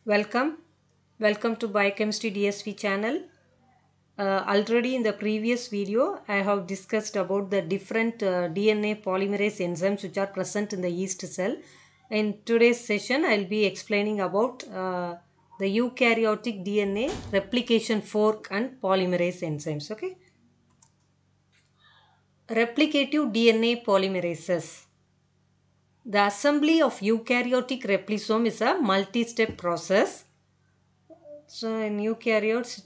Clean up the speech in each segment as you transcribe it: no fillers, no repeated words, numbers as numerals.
Welcome. Welcome to Biochemistry DSV channel. Already in the previous video, I have discussed about the different DNA polymerase enzymes which are present in the yeast cell. In today's session, I will be explaining about the eukaryotic DNA replication fork and polymerase enzymes. Okay. Replicative DNA polymerases. The assembly of eukaryotic replisome is a multi-step process. So in eukaryotes,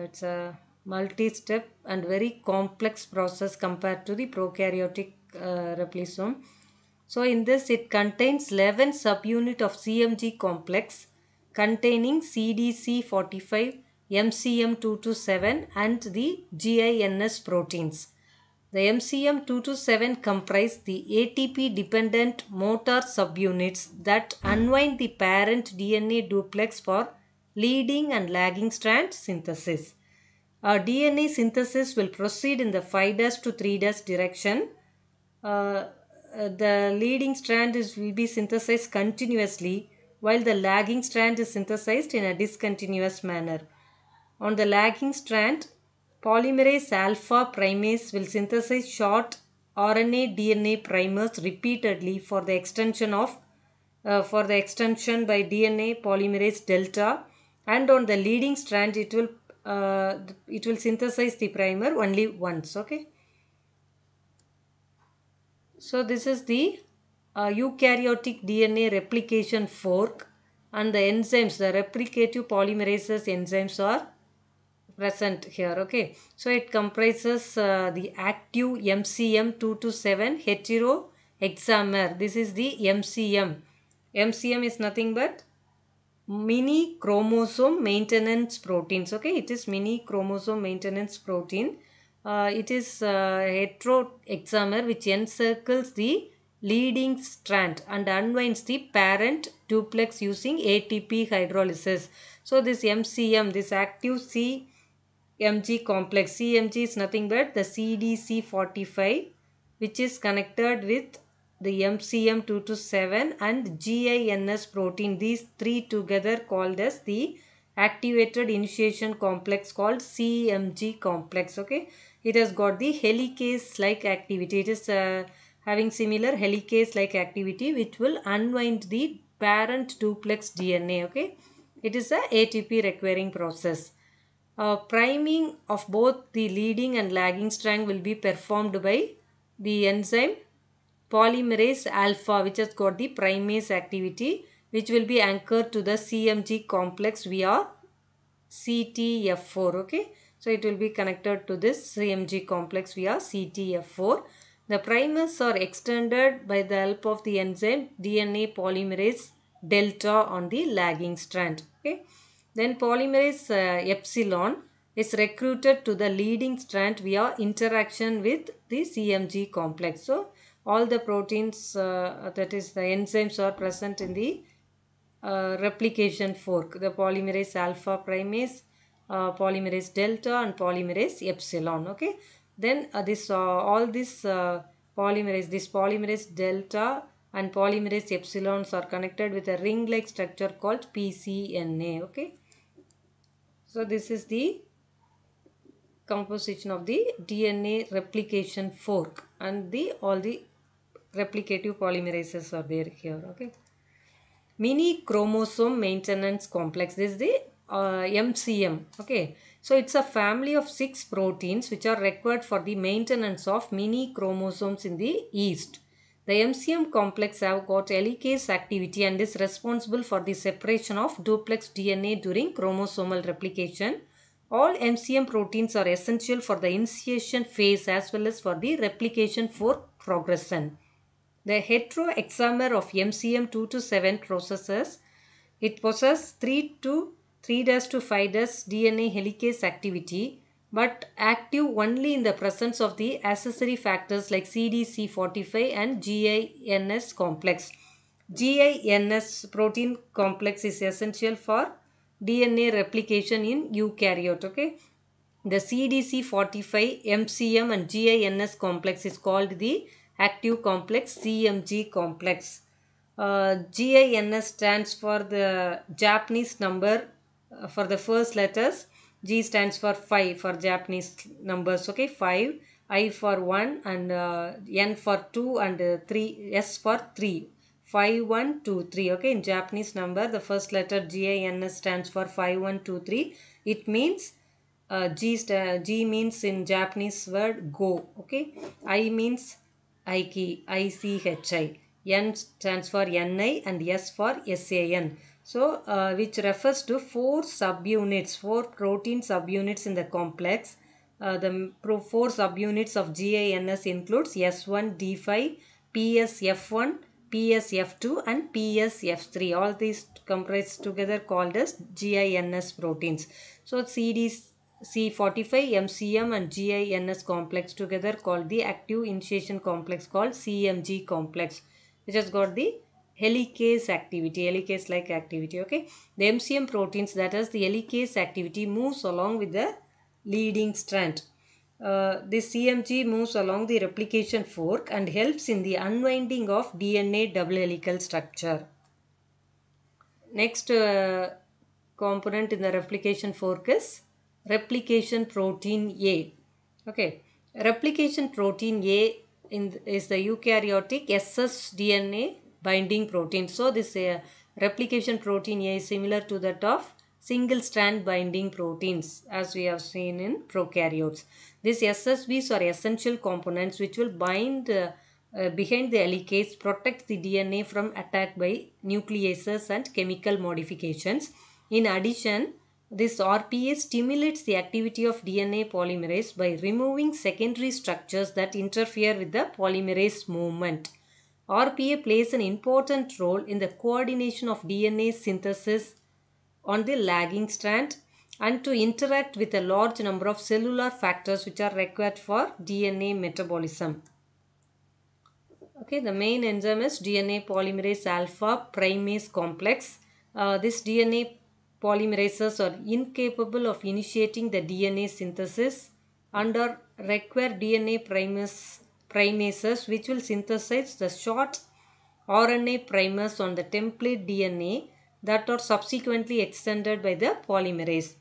it's a multi-step and very complex process compared to the prokaryotic replisome. So in this, it contains 11 subunit of CMG complex containing CDC45, MCM227 and the GINS proteins. The MCM227 comprise the ATP-dependent motor subunits that unwind the parent DNA duplex for leading and lagging strand synthesis. DNA synthesis will proceed in the 5' to 3' direction. The leading strand will be synthesized continuously while the lagging strand is synthesized in a discontinuous manner. On the lagging strand, polymerase alpha primase will synthesize short RNA DNA primers repeatedly for the extension by DNA polymerase delta, and on the leading strand it will synthesize the primer only once. Okay. So this is the eukaryotic DNA replication fork, and the enzymes, the replicative polymerases enzymes are present here. Okay, so it comprises the active MCM227 heterohexamer. This is the MCM is nothing but mini chromosome maintenance proteins. Okay, it is mini chromosome maintenance protein. It is heterohexamer which encircles the leading strand and unwinds the parent duplex using ATP hydrolysis. So this MCM, this active CMG complex, CMG is nothing but the CDC45 which is connected with the MCM227 and GINS protein. These three together called as the activated initiation complex called CMG complex. Okay, it has got the helicase like activity. It is having similar helicase like activity which will unwind the parent duplex DNA. Okay, it is a ATP requiring process. Priming of both the leading and lagging strand will be performed by the enzyme polymerase alpha, which has got the primase activity, which will be anchored to the CMG complex via CTF4. Okay, so it will be connected to this CMG complex via CTF4. The primers are extended by the help of the enzyme DNA polymerase delta on the lagging strand. Okay, then polymerase epsilon is recruited to the leading strand via interaction with the CMG complex. So all the proteins, that is the enzymes, are present in the replication fork, the polymerase alpha primase, polymerase delta and polymerase epsilon. Okay, then this polymerase delta and polymerase epsilons are connected with a ring like structure called PCNA. Okay, so this is the composition of the DNA replication fork, and all the replicative polymerases are there here. Okay, mini chromosome maintenance complex, this is the MCM. Okay, so it's a family of 6 proteins which are required for the maintenance of mini chromosomes in the yeast. The MCM complex have got helicase activity and is responsible for the separation of duplex DNA during chromosomal replication. All MCM proteins are essential for the initiation phase as well as for the replication for progression. The heterohexamer of MCM227 processes, it possesses 3 to 5' DNA helicase activity, but active only in the presence of the accessory factors like CDC45 and GINS complex. GINS protein complex is essential for DNA replication in eukaryote. Okay, the CDC45, MCM and GINS complex is called the active complex CMG complex. GINS stands for the Japanese number for the first letters. G stands for 5 for Japanese numbers. Okay, 5. I for 1 and N for 2 and 3. S for 3. 5, 1, 2, 3. Okay, in Japanese number, the first letter GINS stands for 5, 1, 2, 3. It means G means in Japanese word go. Okay, I means Iki, ICHI. N stands for NI and S for SAN. So, which refers to 4 subunits, 4 protein subunits in the complex. The 4 subunits of GINS includes S1, D5, PSF1, PSF2 and PSF3. All these comprise together called as GINS proteins. So, C45, MCM and GINS complex together called the active initiation complex called CMG complex, which has got the helicase activity, helicase like activity. Okay, the MCM proteins, that is the helicase activity, moves along with the leading strand. This CMG moves along the replication fork and helps in the unwinding of DNA double helical structure. Next component in the replication fork is replication protein A. Okay, replication protein A is the eukaryotic ssDNA binding protein. So this replication protein A is similar to that of single strand binding proteins as we have seen in prokaryotes. These SSBs are essential components which will bind behind the helicase, protect the DNA from attack by nucleases and chemical modifications. In addition, this RPA stimulates the activity of DNA polymerase by removing secondary structures that interfere with the polymerase movement. RPA plays an important role in the coordination of DNA synthesis on the lagging strand and to interact with a large number of cellular factors which are required for DNA metabolism. Okay, the main enzyme is DNA polymerase alpha primase complex. This DNA polymerases are incapable of initiating the DNA synthesis and are require DNA primases which will synthesize the short RNA primers on the template DNA that are subsequently extended by the polymerase.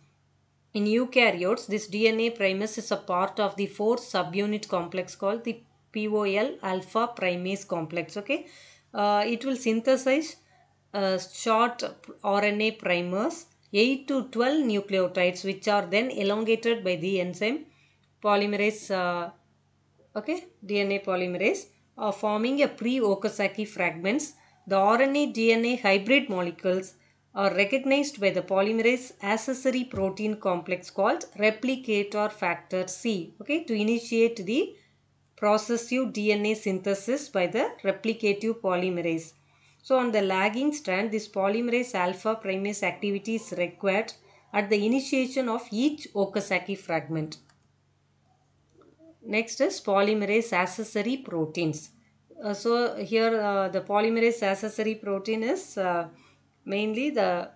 In eukaryotes, this DNA primase is a part of the 4 subunit complex called the POL alpha primase complex. Okay, it will synthesize short RNA primers, 8 to 12 nucleotides, which are then elongated by the enzyme polymerase. Okay, DNA polymerase, forming a pre-Okazaki fragments. The RNA DNA hybrid molecules are recognized by the polymerase accessory protein complex called replicator factor C, okay, to initiate the processive DNA synthesis by the replicative polymerase. So on the lagging strand, this polymerase alpha primase activity is required at the initiation of each Okazaki fragment. Next is polymerase accessory proteins. So here the polymerase accessory protein is mainly the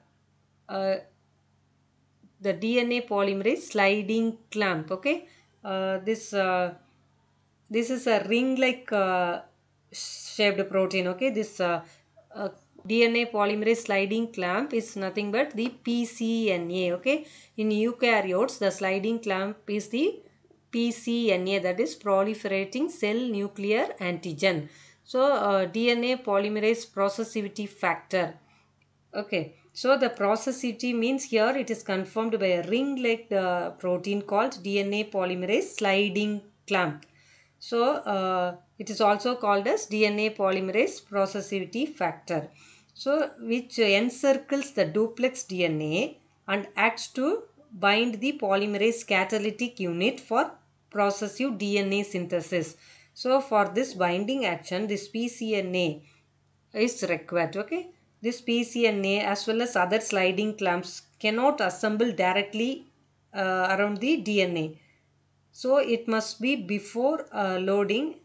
DNA polymerase sliding clamp. Okay, this is a ring like shaped protein. Okay, this DNA polymerase sliding clamp is nothing but the pCNA. Okay, in eukaryotes the sliding clamp is the pCNA, that is proliferating cell nuclear antigen. So DNA polymerase processivity factor. Okay, so the processivity means here it is confirmed by a ring-like protein called DNA polymerase sliding clamp. So it is also called as DNA polymerase processivity factor. So which encircles the duplex DNA and acts to bind the polymerase catalytic unit for processive DNA synthesis. So for this binding action, this pCNA is required. Okay, this pCNA as well as other sliding clamps cannot assemble directly around the DNA. So it must be before loading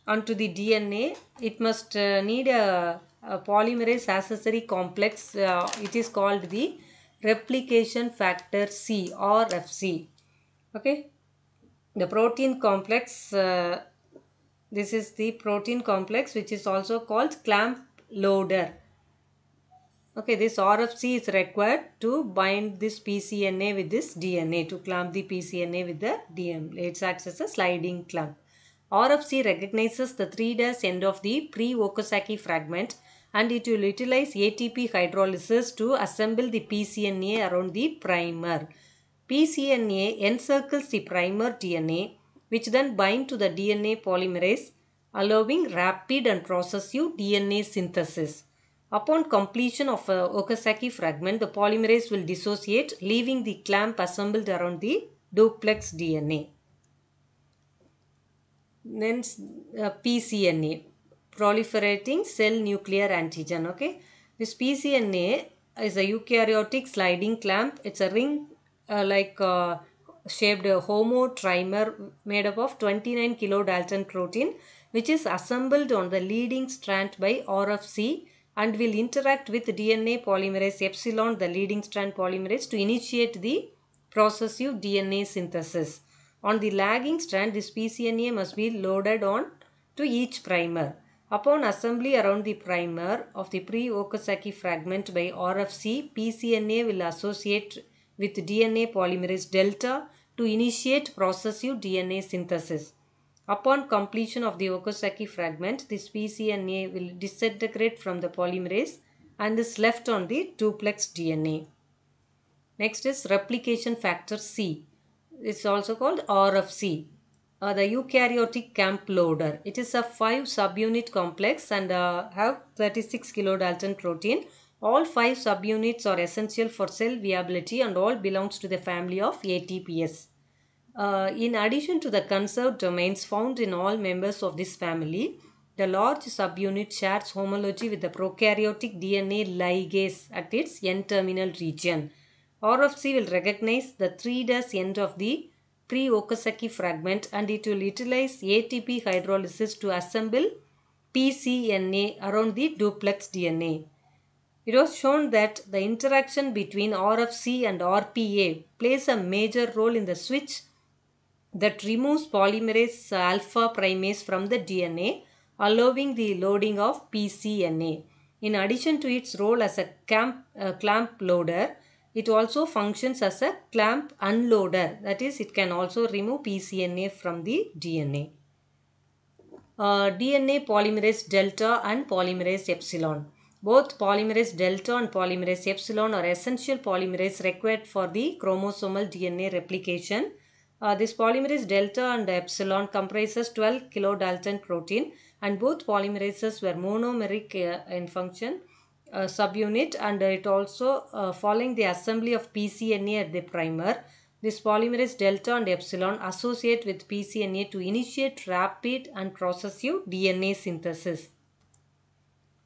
onto the DNA. It must need a polymerase accessory complex. It is called the replication factor C or FC. Okay, the protein complex. This is the protein complex which is also called clamp loader. Okay, this RFC is required to bind this pCNA with this DNA, to clamp the pCNA with the DNA. It acts as a sliding clamp. RFC recognizes the 3' end of the pre-Okazaki fragment, and it will utilize ATP hydrolysis to assemble the pCNA around the primer. pCNA encircles the primer DNA, which then bind to the DNA polymerase, allowing rapid and processive DNA synthesis. Upon completion of a Okazaki fragment, the polymerase will dissociate, leaving the clamp assembled around the duplex DNA. Then pCNA, proliferating cell nuclear antigen. Okay, this pCNA is a eukaryotic sliding clamp. It's a ring shaped homotrimer made up of 29 kilodalton protein, which is assembled on the leading strand by RFC and will interact with DNA polymerase epsilon, the leading strand polymerase, to initiate the processive DNA synthesis. On the lagging strand, this pCNA must be loaded on to each primer. Upon assembly around the primer of the pre-Okazaki fragment by RFC, pCNA will associate with DNA polymerase delta to initiate processive DNA synthesis. Upon completion of the Okazaki fragment, this pCNA will disintegrate from the polymerase and is left on the duplex DNA. Next is replication factor C. It's also called RFC. The eukaryotic camp loader. It is a 5 subunit complex and have 36 kilodalton protein. All 5 subunits are essential for cell viability and all belongs to the family of ATPase. In addition to the conserved domains found in all members of this family, the large subunit shares homology with the prokaryotic DNA ligase at its N-terminal region. RFC will recognize the 3' end of the pre-Okazaki fragment and it will utilize ATP hydrolysis to assemble pCNA around the duplex DNA. It was shown that the interaction between RFC and RPA plays a major role in the switch that removes polymerase alpha primase from the DNA, allowing the loading of pCNA. In addition to its role as a clamp loader, it also functions as a clamp unloader. That is, it can also remove pCNA from the DNA. DNA polymerase delta and polymerase epsilon. Both polymerase delta and polymerase epsilon are essential polymerase required for the chromosomal DNA replication. This polymerase delta and epsilon comprises 12 kilodalton protein, and both polymerases were monomeric in function subunit, and it also following the assembly of pCNA at the primer, this polymerase delta and epsilon associate with pCNA to initiate rapid and processive DNA synthesis.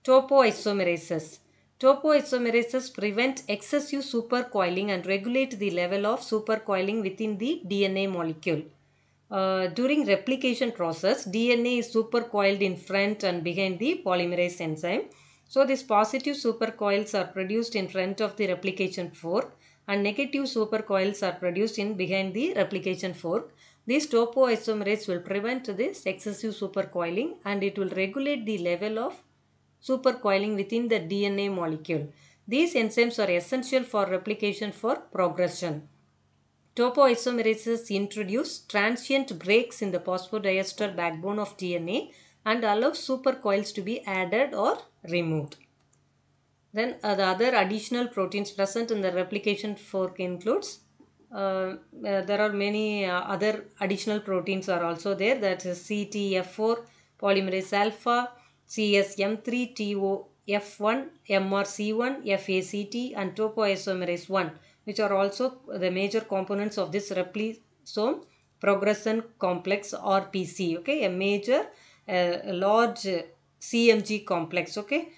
Topoisomerases. Topoisomerases prevent excessive supercoiling and regulate the level of supercoiling within the DNA molecule. During replication process, DNA is supercoiled in front and behind the polymerase enzyme. So, these positive supercoils are produced in front of the replication fork and negative supercoils are produced in behind the replication fork. This topoisomerase will prevent this excessive supercoiling and it will regulate the level of supercoiling within the DNA molecule. These enzymes are essential for replication for progression. Topoisomerases introduce transient breaks in the phosphodiester backbone of DNA and allow supercoils to be added or removed. Then the other additional proteins present in the replication fork includes there are many other additional proteins are also there, that is CTF4, polymerase alpha, CSM3, TOF1, MRC1, FACT and topoisomerase 1, which are also the major components of this replisome progression complex or PC. Okay, a major large CMG complex. Okay,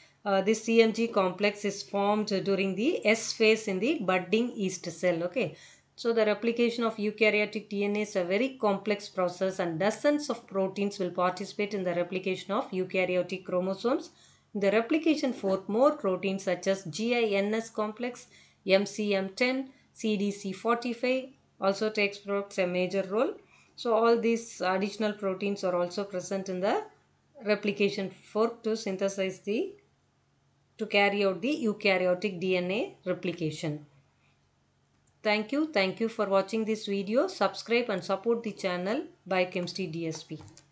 this CMG complex is formed during the S phase in the budding yeast cell. Okay, so the replication of eukaryotic DNA is a very complex process and dozens of proteins will participate in the replication of eukaryotic chromosomes. In the replication fork, more proteins such as GINS complex, MCM10, CDC45 also takes a major role. So all these additional proteins are also present in the replication fork to synthesize the to carry out the eukaryotic DNA replication. Thank you. Thank you for watching this video. Subscribe and support the channel Biochemistry DSP.